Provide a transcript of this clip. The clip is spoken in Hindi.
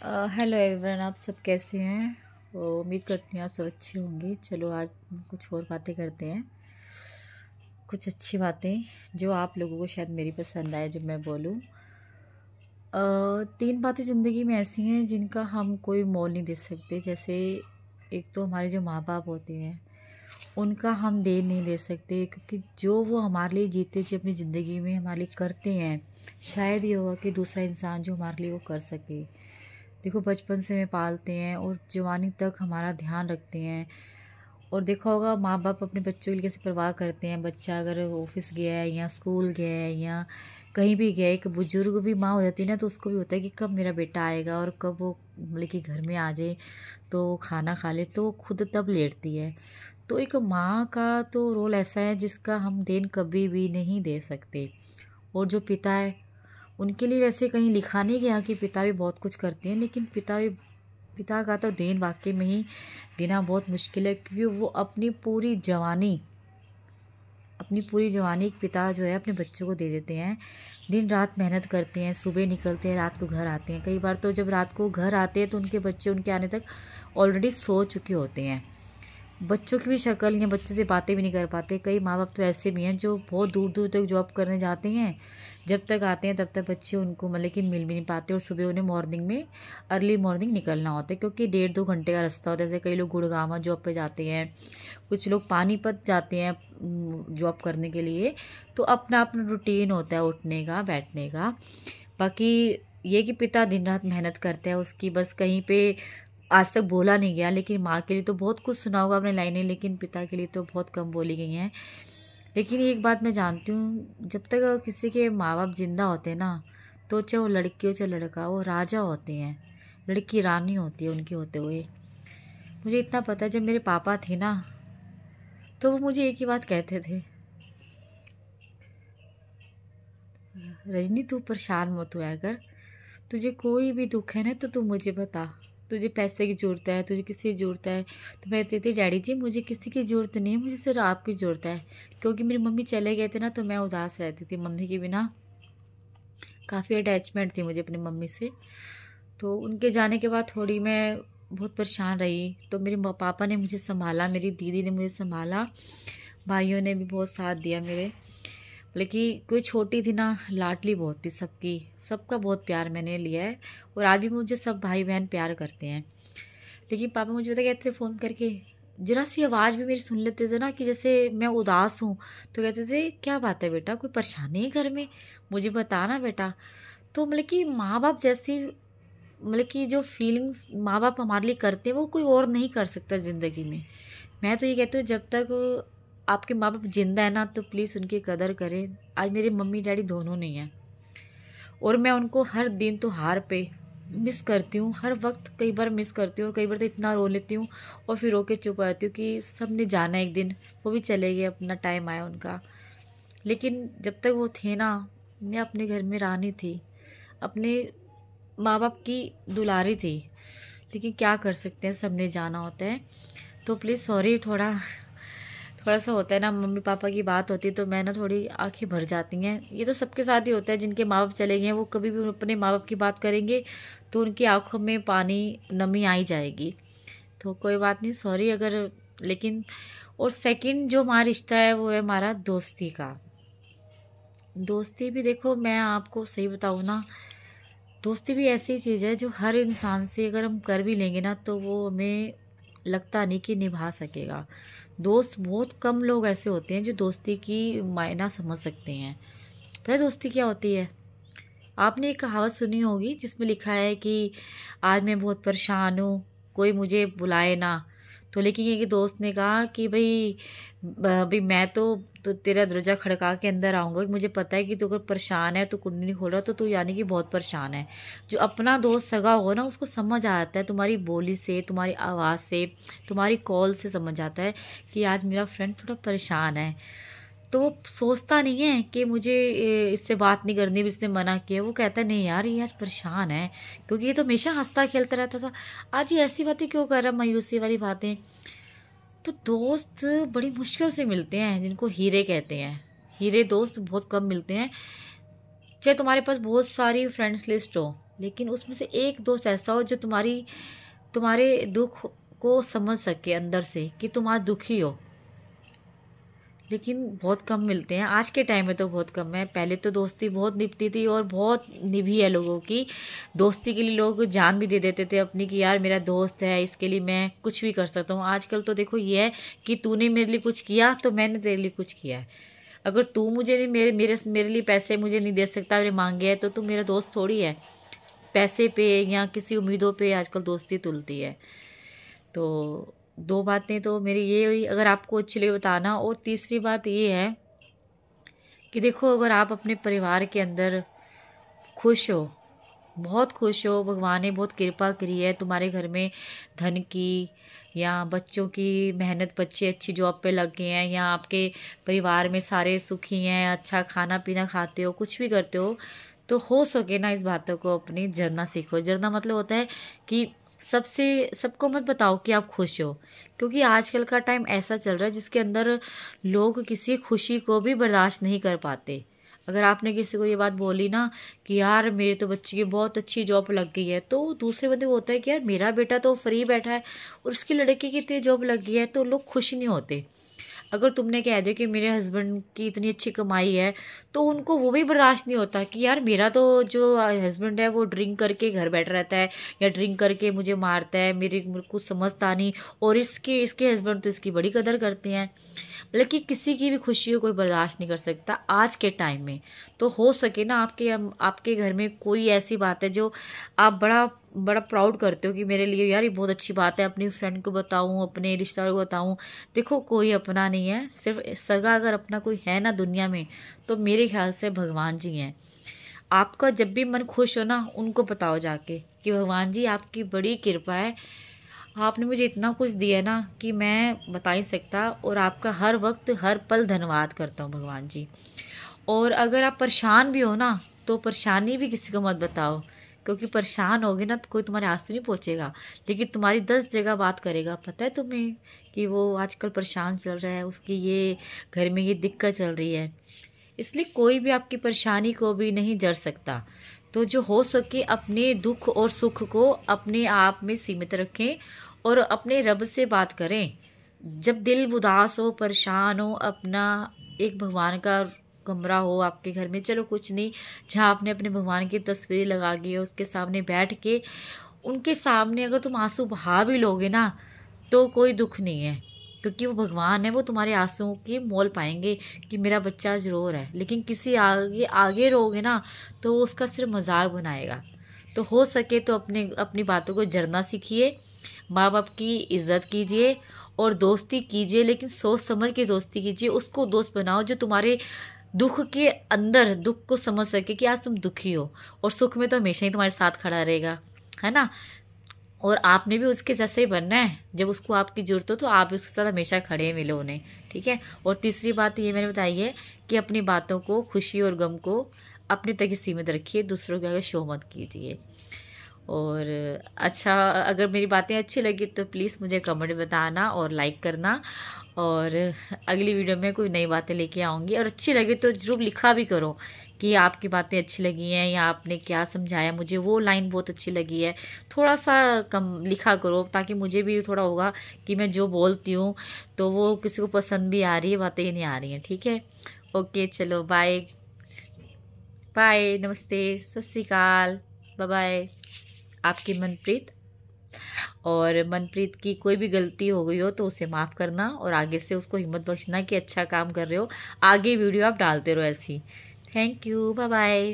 हेलो एवरीवन, आप सब कैसे हैं। उम्मीद करती हैं आप सब अच्छे होंगे। चलो आज कुछ और बातें करते हैं, कुछ अच्छी बातें जो आप लोगों को शायद मेरी पसंद आए जब मैं बोलूँ। तीन बातें ज़िंदगी में ऐसी हैं जिनका हम कोई मोल नहीं दे सकते। जैसे एक तो हमारे जो माँ बाप होते हैं उनका हम देन नहीं दे सकते, क्योंकि जो वो हमारे लिए जीते जी अपनी ज़िंदगी में हमारे लिए करते हैं, शायद ये होगा कि दूसरा इंसान जो हमारे लिए वो कर सके। देखो, बचपन से हमें पालते हैं और जवानी तक हमारा ध्यान रखते हैं। और देखा होगा माँ बाप अपने बच्चों के लिए कैसे परवाह करते हैं। बच्चा अगर ऑफिस गया है या स्कूल गया है या कहीं भी गया है, एक बुजुर्ग भी माँ हो जाती है ना, तो उसको भी होता है कि कब मेरा बेटा आएगा और कब वो मतलब कि घर में आ जाए तो खाना खा ले, तो वो खुद तब लेटती है। तो एक माँ का तो रोल ऐसा है जिसका हम देन कभी भी नहीं दे सकते। और जो पिता है उनके लिए वैसे कहीं लिखा नहीं गया कि पिता भी बहुत कुछ करते हैं, लेकिन पिता का तो देन वाकई में ही देना बहुत मुश्किल है, क्योंकि वो अपनी पूरी जवानी एक पिता जो है अपने बच्चों को दे देते हैं। दिन रात मेहनत करते हैं, सुबह निकलते हैं, रात को घर आते हैं। कई बार तो जब रात को घर आते हैं तो उनके बच्चे उनके आने तक ऑलरेडी सो चुके होते हैं। बच्चों की भी शक्ल या बच्चों से बातें भी नहीं कर पाते। कई माँ बाप तो ऐसे भी हैं जो बहुत दूर दूर तक जॉब करने जाते हैं, जब तक आते हैं तब तक बच्चे उनको मतलब कि मिल भी नहीं पाते। और सुबह उन्हें मॉर्निंग में अर्ली मॉर्निंग निकलना होता है, क्योंकि 1.5-2 घंटे का रास्ता होता है। जैसे कई लोग गुड़गांव जॉब पे जाते हैं, कुछ लोग पानीपत जाते हैं जॉब करने के लिए। तो अपना अपना रूटीन होता है उठने का, बैठने का। बाकी ये कि पिता दिन रात मेहनत करता है, उसकी बस कहीं पे आज तक बोला नहीं गया। लेकिन माँ के लिए तो बहुत कुछ सुना होगा आपने लाइनें, लेकिन पिता के लिए तो बहुत कम बोली गई हैं। लेकिन एक बात मैं जानती हूँ, जब तक किसी के माँ बाप जिंदा होते हैं ना, तो चाहे वो लड़की हो चाहे लड़का, वो राजा होते हैं, लड़की रानी होती है उनके होते हुए। मुझे इतना पता है, जब मेरे पापा थे ना तो वो मुझे एक ही बात कहते थे, रजनी तू परेशान मत होया कर, तुझे कोई भी दुख है ना तो तू मुझे बता। तुझे पैसे की ज़रूरत है, तुझे किसी की ज़रूरत है, तो मैं कहती थी डैडी जी मुझे किसी की ज़रूरत नहीं है, मुझे सिर्फ आपकी ज़रूरत है। क्योंकि मेरी मम्मी चले गए थे ना, तो मैं उदास रहती थी मम्मी के बिना। काफ़ी अटैचमेंट थी मुझे अपनी मम्मी से। तो उनके जाने के बाद थोड़ी मैं बहुत परेशान रही। तो मेरे पापा ने मुझे संभाला, मेरी दीदी ने मुझे संभाला, भाइयों ने भी बहुत साथ दिया मेरे। लेकिन कोई छोटी थी ना, लाडली बहुत थी सबकी, सबका बहुत प्यार मैंने लिया है। और आज भी मुझे सब भाई बहन प्यार करते हैं। लेकिन पापा मुझे पता कहते थे फ़ोन करके, जरा सी आवाज़ भी मेरी सुन लेते थे ना कि जैसे मैं उदास हूँ, तो कहते थे क्या बात है बेटा, कोई परेशानी है घर में, मुझे बताना बेटा। तो मतलब कि माँ बाप जैसी मतलब कि जो फीलिंग्स माँ बाप हमारे लिए करते हैं वो कोई और नहीं कर सकता ज़िंदगी में। मैं तो ये कहती हूँ, जब तक आपके माँ बाप जिंदा है ना, तो प्लीज़ उनकी कदर करें। आज मेरे मम्मी डैडी दोनों नहीं हैं, और मैं उनको हर दिन त्योहार पे मिस करती हूँ, हर वक्त कई बार मिस करती हूँ। और कई बार तो इतना रो लेती हूँ और फिर रो के चुप रहती हूँ कि सब ने जाना एक दिन, वो भी चले गए, अपना टाइम आया उनका। लेकिन जब तक वो थे ना, मैं अपने घर में रानी थी, अपने माँ बाप की दुलारी थी। लेकिन क्या कर सकते हैं, सब ने जाना होता है। तो प्लीज़ सॉरी, थोड़ा थोड़ा सा होता है ना, मम्मी पापा की बात होती है तो मैं ना थोड़ी आंखें भर जाती हैं। ये तो सबके साथ ही होता है, जिनके माँ बाप चले गए हैं वो कभी भी अपने माँ बाप की बात करेंगे तो उनकी आंखों में पानी, नमी आ ही जाएगी। तो कोई बात नहीं, सॉरी अगर। लेकिन और सेकंड जो हमारा रिश्ता है वो है हमारा दोस्ती का। दोस्ती भी देखो, मैं आपको सही बताऊँ ना, दोस्ती भी ऐसी चीज़ है जो हर इंसान से अगर हम कर भी लेंगे ना, तो वो हमें लगता नहीं कि निभा सकेगा। दोस्त बहुत कम लोग ऐसे होते हैं जो दोस्ती की मायना समझ सकते हैं। पता है दोस्ती क्या होती है? आपने एक कहावत सुनी होगी जिसमें लिखा है कि आज मैं बहुत परेशान हूँ, कोई मुझे बुलाए ना। तो लेकिन ये कि दोस्त ने कहा कि भाई भाई मैं तो तेरा दरवाजा खड़का के अंदर आऊँगा, मुझे पता है कि तू अगर परेशान है, तो कुंडी नहीं खोल रहा, तो तू यानी कि बहुत परेशान है। जो अपना दोस्त सगा हो ना, उसको समझ आता है, तुम्हारी बोली से, तुम्हारी आवाज़ से, तुम्हारी कॉल से समझ आता है कि आज मेरा फ्रेंड थोड़ा परेशान है। तो वो सोचता नहीं है कि मुझे इससे बात नहीं करनी, भी इसने मना किया। वो कहता है नहीं यार, ये आज परेशान है, क्योंकि ये तो हमेशा हंसता खेलता रहता था, आज ये ऐसी बातें क्यों कर रहा, मायूसी वाली बातें। तो दोस्त बड़ी मुश्किल से मिलते हैं, जिनको हीरे कहते हैं। हीरे दोस्त बहुत कम मिलते हैं। चाहे तुम्हारे पास बहुत सारी फ्रेंड्स लिस्ट हो, लेकिन उसमें से एक दोस्त ऐसा हो जो तुम्हारे दुख को समझ सके अंदर से कि तुम आज दुखी हो। लेकिन बहुत कम मिलते हैं आज के टाइम में, तो बहुत कम है। पहले तो दोस्ती बहुत निभती थी और बहुत निभी है लोगों की। दोस्ती के लिए लोग जान भी दे देते थे अपनी कि यार मेरा दोस्त है, इसके लिए मैं कुछ भी कर सकता हूँ। आजकल तो देखो ये है कि तूने मेरे लिए कुछ किया तो मैंने तेरे लिए कुछ किया है। अगर तू मुझे नहीं मेरे लिए पैसे मुझे नहीं दे सकता, मेरे मांगे है, तो तू मेरा दोस्त थोड़ी है। पैसे पे या किसी उम्मीदों पे आजकल दोस्ती तुलती है। तो दो बातें तो मेरी ये हुई, अगर आपको अच्छी लगे बताना। और तीसरी बात ये है कि देखो, अगर आप अपने परिवार के अंदर खुश हो, बहुत खुश हो, भगवान ने बहुत कृपा करी है तुम्हारे घर में धन की, या बच्चों की मेहनत, बच्चे अच्छी जॉब पे लग गए हैं, या आपके परिवार में सारे सुखी हैं, अच्छा खाना पीना खाते हो, कुछ भी करते हो सके ना इस बातों को अपनी जरना सीखो। जरना मतलब होता है कि सबको मत बताओ कि आप खुश हो, क्योंकि आजकल का टाइम ऐसा चल रहा है जिसके अंदर लोग किसी खुशी को भी बर्दाश्त नहीं कर पाते। अगर आपने किसी को ये बात बोली ना कि यार मेरे तो बच्चे की बहुत अच्छी जॉब लग गई है, तो दूसरे बंदे को होता है कि यार मेरा बेटा तो फ्री बैठा है और उसकी लड़की की इतनी जॉब लग गई है, तो लोग खुश नहीं होते। अगर तुमने कह दिया कि मेरे हस्बैंड की इतनी अच्छी कमाई है, तो उनको वो भी बर्दाश्त नहीं होता कि यार मेरा तो जो हस्बैंड है वो ड्रिंक करके घर बैठ रहता है, या ड्रिंक करके मुझे मारता है, मेरे कुछ समझता नहीं, और इसके हस्बैंड तो इसकी बड़ी कदर करते हैं। मतलब कि किसी की भी खुशी को कोई बर्दाश्त नहीं कर सकता आज के टाइम में। तो हो सके ना आपके घर में कोई ऐसी बात है जो आप बड़ा बड़ा प्राउड करते हो कि मेरे लिए यार ये बहुत अच्छी बात है, अपनी फ्रेंड को बताऊं, अपने रिश्तेदारों को बताऊं। देखो कोई अपना नहीं है, सिर्फ सगा अगर अपना कोई है ना दुनिया में, तो मेरे ख्याल से भगवान जी हैं। आपका जब भी मन खुश हो ना, उनको बताओ जाके कि भगवान जी आपकी बड़ी कृपा है, आपने मुझे इतना कुछ दिया ना कि मैं बता ही सकता, और आपका हर वक्त हर पल धन्यवाद करता हूँ भगवान जी। और अगर आप परेशान भी हो ना, तो परेशानी भी किसी को मत बताओ, क्योंकि परेशान होगे ना तो कोई तुम्हारे आंसू नहीं पहुँचेगा, लेकिन तुम्हारी 10 जगह बात करेगा। पता है तुम्हें कि वो आजकल परेशान चल रहा है, उसकी ये घर में ये दिक्कत चल रही है। इसलिए कोई भी आपकी परेशानी को भी नहीं जर सकता। तो जो हो सके अपने दुख और सुख को अपने आप में सीमित रखें और अपने रब से बात करें। जब दिल उदास हो, परेशान हो, अपना एक भगवान का कमरा हो आपके घर में, चलो कुछ नहीं, जहाँ आपने अपने भगवान की तस्वीर लगा दी है, उसके सामने बैठ के उनके सामने अगर तुम आंसू बहा भी लोगे ना, तो कोई दुख नहीं है, क्योंकि वो भगवान है, वो तुम्हारे आंसुओं की मोल पाएंगे कि मेरा बच्चा आज रो रहा है। लेकिन किसी आगे आगे रोगे ना, तो वो उसका सिर्फ मजाक बनाएगा। तो हो सके तो अपनी बातों को जरना सीखिए, माँ बाप की इज्जत कीजिए और दोस्ती कीजिए, लेकिन सोच समझ के दोस्ती कीजिए। उसको दोस्त बनाओ जो तुम्हारे दुख के अंदर दुख को समझ सके कि आज तुम दुखी हो, और सुख में तो हमेशा ही तुम्हारे साथ खड़ा रहेगा, है ना। और आपने भी उसके जैसे ही बनना है, जब उसको आपकी जरूरत हो तो आप उसके साथ हमेशा खड़े मिलो उन्हें, ठीक है। और तीसरी बात ये मैंने बताई है कि अपनी बातों को, खुशी और गम को अपने तक ही सीमित रखिए, दूसरों के आगे शो मत कीजिए। और अच्छा, अगर मेरी बातें अच्छी लगी तो प्लीज़ मुझे कमेंट बताना और लाइक करना, और अगली वीडियो में कोई नई बातें लेके आऊँगी। और अच्छी लगे तो ज़रूर लिखा भी करो कि आपकी बातें अच्छी लगी हैं, या आपने क्या समझाया, मुझे वो लाइन बहुत अच्छी लगी है। थोड़ा सा कम लिखा करो, ताकि मुझे भी थोड़ा होगा कि मैं जो बोलती हूँ तो वो किसी को पसंद भी आ रही है, बातें ही नहीं आ रही हैं, ठीक है। ओके, चलो बाय बाय, नमस्ते, सत श्री अकाल, बाय बाय। आपकी मनप्रीत। और मनप्रीत की कोई भी गलती हो गई हो तो उसे माफ़ करना, और आगे से उसको हिम्मत बख्शना कि अच्छा काम कर रहे हो, आगे वीडियो आप डालते रहो ऐसी। Thank you, bye bye.